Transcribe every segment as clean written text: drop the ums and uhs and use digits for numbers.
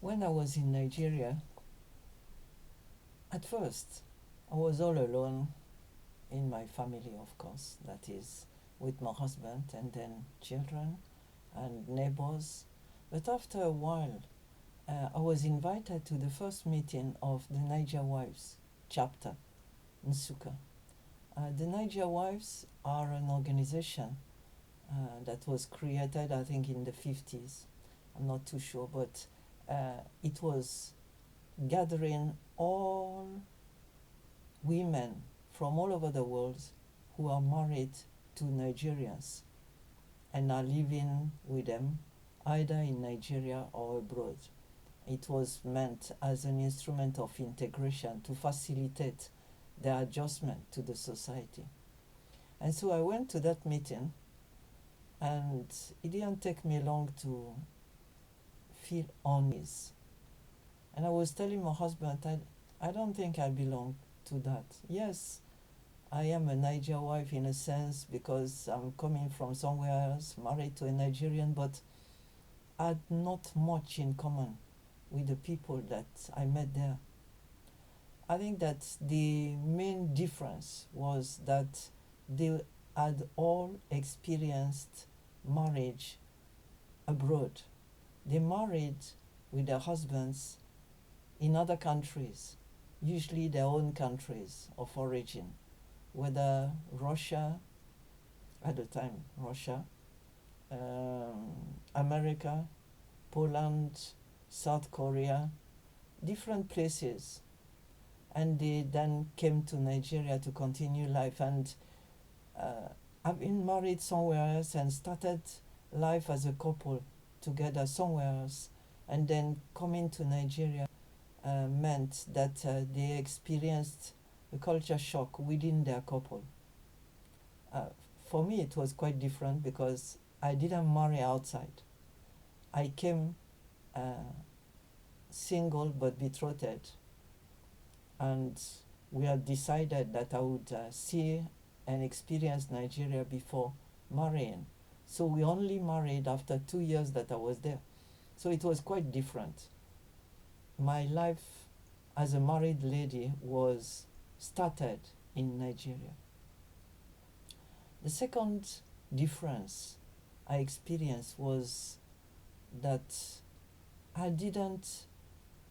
When I was in Nigeria, at first, I was all alone in my family, of course, that is, with my husband and then children and neighbors. But after a while, I was invited to the first meeting of the Nigerwives chapter in Nsukka. The Nigerwives are an organization that was created, I think, in the 50s. I'm not too sure, but it was gathering all women from all over the world who are married to Nigerians and are living with them either in Nigeria or abroad. It was meant as an instrument of integration to facilitate their adjustment to the society. And so I went to that meeting, and it didn't take me long to feel unease. And I was telling my husband, I don't think I belong to that. Yes, I am a Niger wife in a sense because I'm coming from somewhere else, married to a Nigerian, but I had not much in common with the people that I met there. I think that the main difference was that they had all experienced marriage abroad. They married with their husbands in other countries, usually their own countries of origin, whether Russia, at the time, Russia, America, Poland, South Korea, different places. And they then came to Nigeria to continue life. And I've been married somewhere else and started life as a couple together somewhere else. And then coming to Nigeria meant that they experienced a culture shock within their couple. For me, it was quite different because I didn't marry outside. I came single but betrothed, and we had decided that I would see and experience Nigeria before marrying. So we only married after 2 years that I was there. So it was quite different. My life as a married lady was started in Nigeria. The second difference I experienced was that I didn't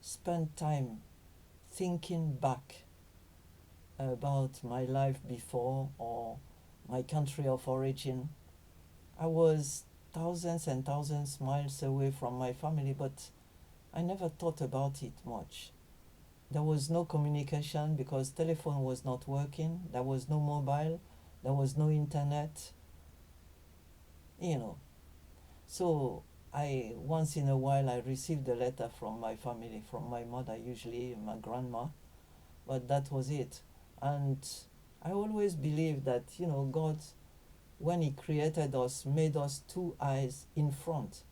spend time thinking back about my life before or my country of origin. I was thousands and thousands miles away from my family, but I never thought about it much. There was no communication because telephone was not working. There was no mobile. There was no internet. So once in a while I received a letter from my family, from my mother, usually my grandma, but that was it. And I always believed that, God, when He created us, made us two eyes in front.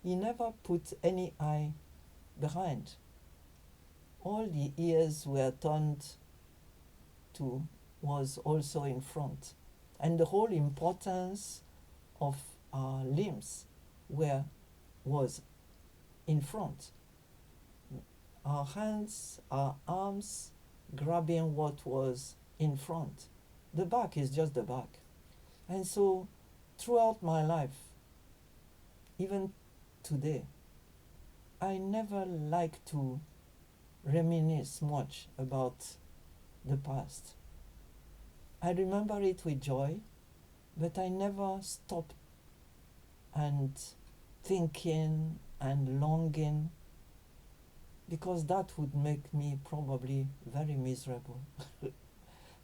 He never put any eye behind. All the ears were turned to was also in front. And the whole importance of our limbs was in front. Our hands, our arms, grabbing what was in front. The back is just the back. And so throughout my life, even today, I never like to reminisce much about the past. I remember it with joy, but I never stop and thinking and longing, because that would make me probably very miserable.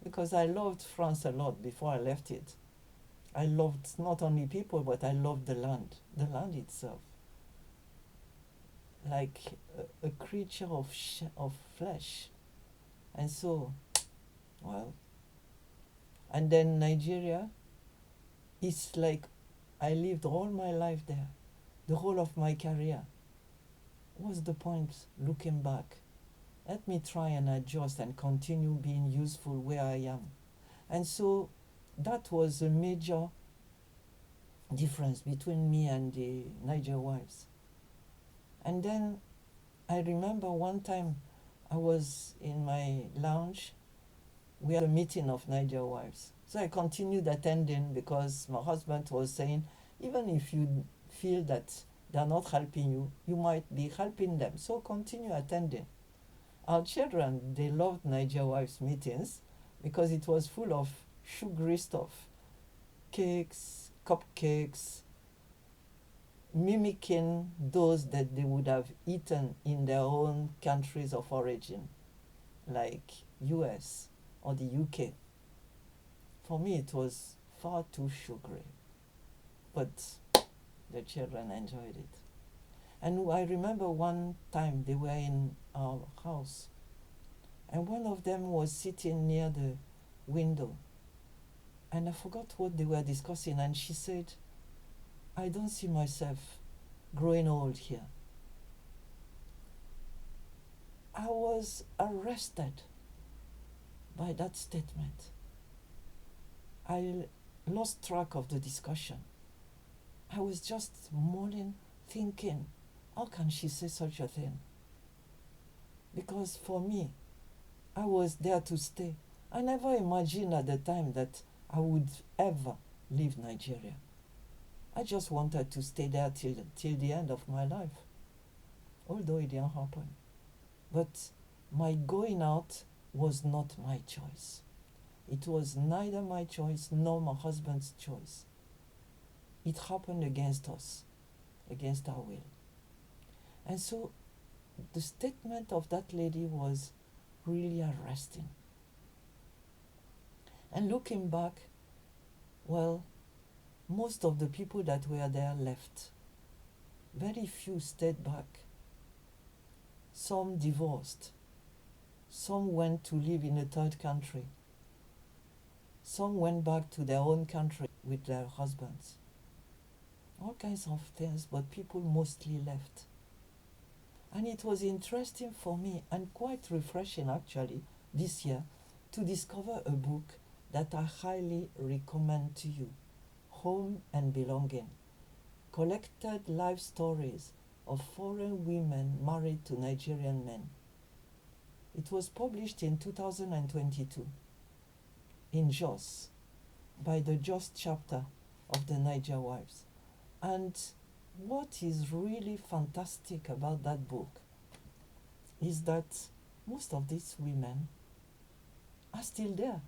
Because I loved France a lot before I left it. I loved not only people, but I loved the land itself. Like a creature of flesh. And so, well, and then Nigeria, it's like I lived all my life there, the whole of my career. What's the point looking back? Let me try and adjust and continue being useful where I am. And so that was a major difference between me and the Niger wives. And then I remember one time I was in my lounge. We had a meeting of Nigerwives. So I continued attending because my husband was saying, even if you feel that they're not helping you, you might be helping them. So continue attending. Our children, they loved Nigerwives meetings because it was full of sugary stuff, cakes, cupcakes, mimicking those that they would have eaten in their own countries of origin, like US or the UK. For me, it was far too sugary, but the children enjoyed it. And I remember one time they were in our house, and one of them was sitting near the window, and I forgot what they were discussing, and she said, I don't see myself growing old here. I was arrested by that statement. I lost track of the discussion. I was just mulling, thinking, how can she say such a thing? Because for me, I was there to stay. I never imagined at the time that I would ever leave Nigeria. I just wanted to stay there till the end of my life, although it didn't happen. But my going out was not my choice. It was neither my choice nor my husband's choice. It happened against us, against our will. And so the statement of that lady was really arresting. And looking back, well, most of the people that were there left. Very few stayed back. Some divorced. Some went to live in a third country. Some went back to their own country with their husbands. All kinds of things, but people mostly left. And it was interesting for me and quite refreshing actually this year to discover a book that I highly recommend to you, Home and Belonging, collected life stories of foreign women married to Nigerian men. It was published in 2022 in Jos by the Jos chapter of the Nigerwives. And what is really fantastic about that book is that most of these women are still there.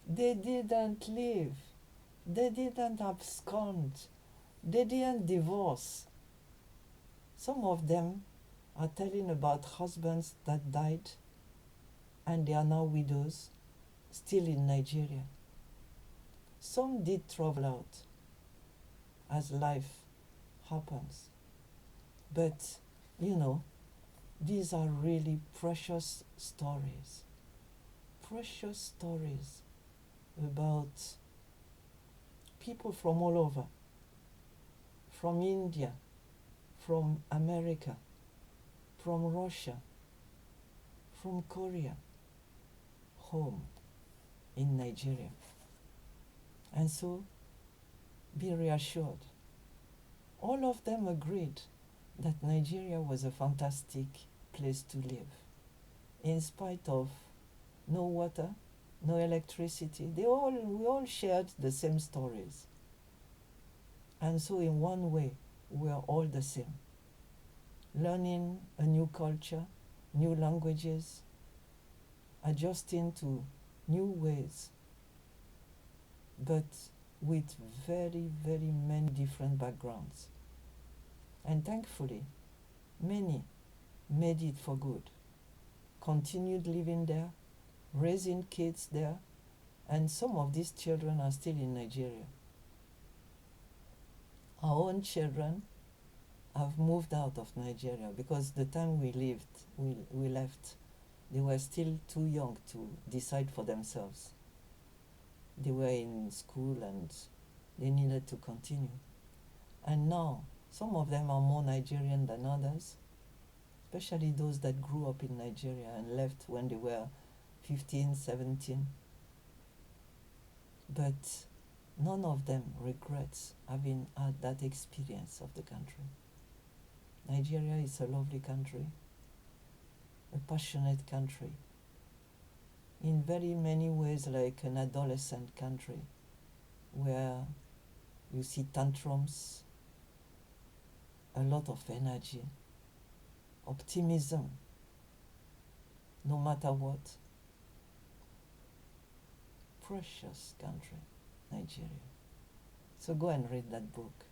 They didn't leave. They didn't abscond. They didn't divorce. Some of them are telling about husbands that died and they are now widows, still in Nigeria. Some did travel out as life happens. But, these are really precious stories. Precious stories about people from all over, from India, from America, from Russia, from Korea, home in Nigeria. And so, be reassured. All of them agreed that Nigeria was a fantastic place to live, in spite of no water, no electricity. We all shared the same stories. And so in one way, we are all the same. Learning a new culture, new languages, adjusting to new ways, but with very, very many different backgrounds. And thankfully, many made it for good, continued living there, raising kids there, and some of these children are still in Nigeria. Our own children have moved out of Nigeria because the time we left, they were still too young to decide for themselves. They were in school and they needed to continue. And now, some of them are more Nigerian than others, especially those that grew up in Nigeria and left when they were 15, 17. But none of them regrets having had that experience of the country. Nigeria is a lovely country, a passionate country, in very many ways like an adolescent country where you see tantrums, a lot of energy, optimism, no matter what. Precious country, Nigeria. So go and read that book.